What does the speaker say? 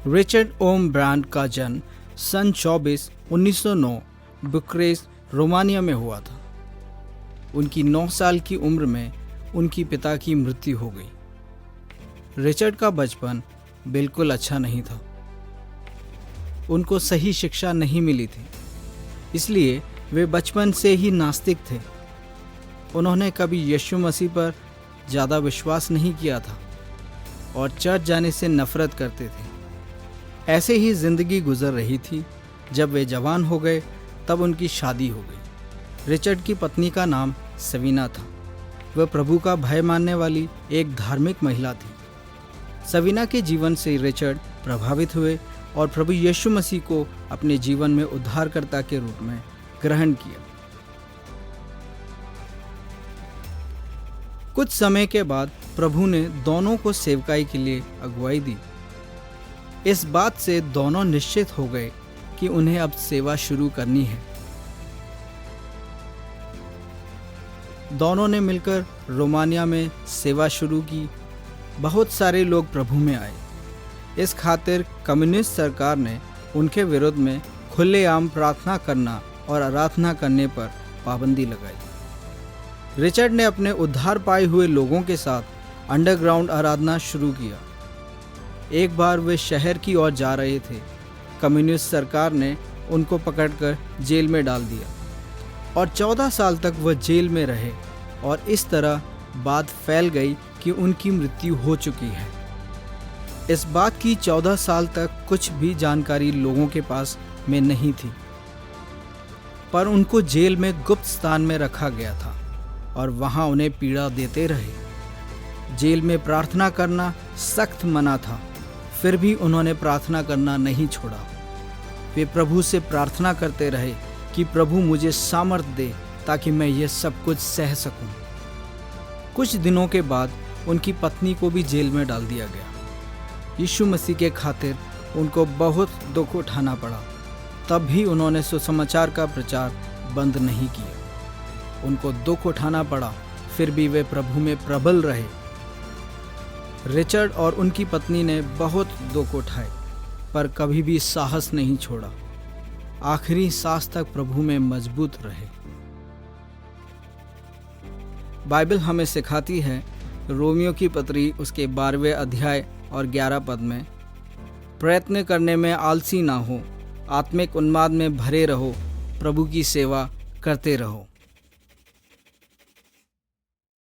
Richard ओम brand का जन्म सन 1909 Bucharest, Romania में हुआ था। उनकी 9 साल की उम्र में उनके पिता की मृत्यु हो गई। रिचर्ड का बचपन बिल्कुल अच्छा नहीं था। उनको सही शिक्षा नहीं मिली थी, इसलिए वे बचपन से ही नास्तिक थे। उन्होंने कभी यीशु मसीह पर ज़्यादा विश्वास नहीं किया था और चर्च जाने से नफरत करते थे। ऐसे ही जिंदगी गुजर रही थी। जब वे जवान हो गए तब उनकी शादी हो गई। रिचर्ड की पत्नी का नाम सवीना था। वह प्रभु का भय मानने वाली एक धार्मिक महिला थी। सवीना के जीवन से रिचर्ड प्रभावित हुए और प्रभु यीशु मसीह को अपने जीवन में उद्धारकर्ता के रूप में ग्रहण किया। कुछ समय के बाद प्रभु ने दोनों को सेवकाई के लिए अगुवाई दी। इस बात से दोनों निश्चित हो गए कि उन्हें अब सेवा शुरू करनी है। दोनों ने मिलकर रोमानिया में सेवा शुरू की। बहुत सारे लोग प्रभु में आए। इस खातिर कम्युनिस्ट सरकार ने उनके विरोध में खुलेआम प्रार्थना करना और आराधना करने पर पाबंदी लगाई। रिचर्ड ने अपने उद्धार पाए हुए लोगों के साथ अंडरग्राउंड आराधना शुरू किया। एक बार वे शहर की ओर जा रहे थे। कम्युनिस्ट सरकार ने उनको पकड़कर जेल में डाल दिया और 14 साल तक वह जेल में रहे और इस तरह बात फैल गई कि उनकी मृत्यु हो चुकी है। इस बात की 14 साल तक कुछ भी जानकारी लोगों के पास में नहीं थी, पर उनको जेल में गुप्त स्थान में रखा गया था और वहां उन्हें पीड़ा देते रहे। जेल में प्रार्थना करना सख्त मना था, फिर भी उन्होंने प्रार्थना करना नहीं छोड़ा। वे प्रभु से प्रार्थना करते रहे कि प्रभु मुझे सामर्थ्य दे ताकि मैं यह सब कुछ सह सकूं। कुछ दिनों के बाद उनकी पत्नी को भी जेल में डाल दिया गया। यीशु मसीह के खातिर उनको बहुत दुख उठाना पड़ा। तब भी उन्होंने सुसमाचार का प्रचार बंद नहीं किया। उनको दुख उठाना पड़ा, फिर भी वे प्रभु में प्रबल रहे। रिचर्ड और उनकी पत्नी ने बहुत दुख उठाए, पर कभी भी साहस नहीं छोड़ा। आखिरी सांस तक प्रभु में मजबूत रहे। बाइबल हमें सिखाती है, रोमियो की पत्री उसके 12वें अध्याय और 11 पद में, प्रयत्न करने में आलसी ना हो, आत्मिक उन्माद में भरे रहो, प्रभु की सेवा करते रहो।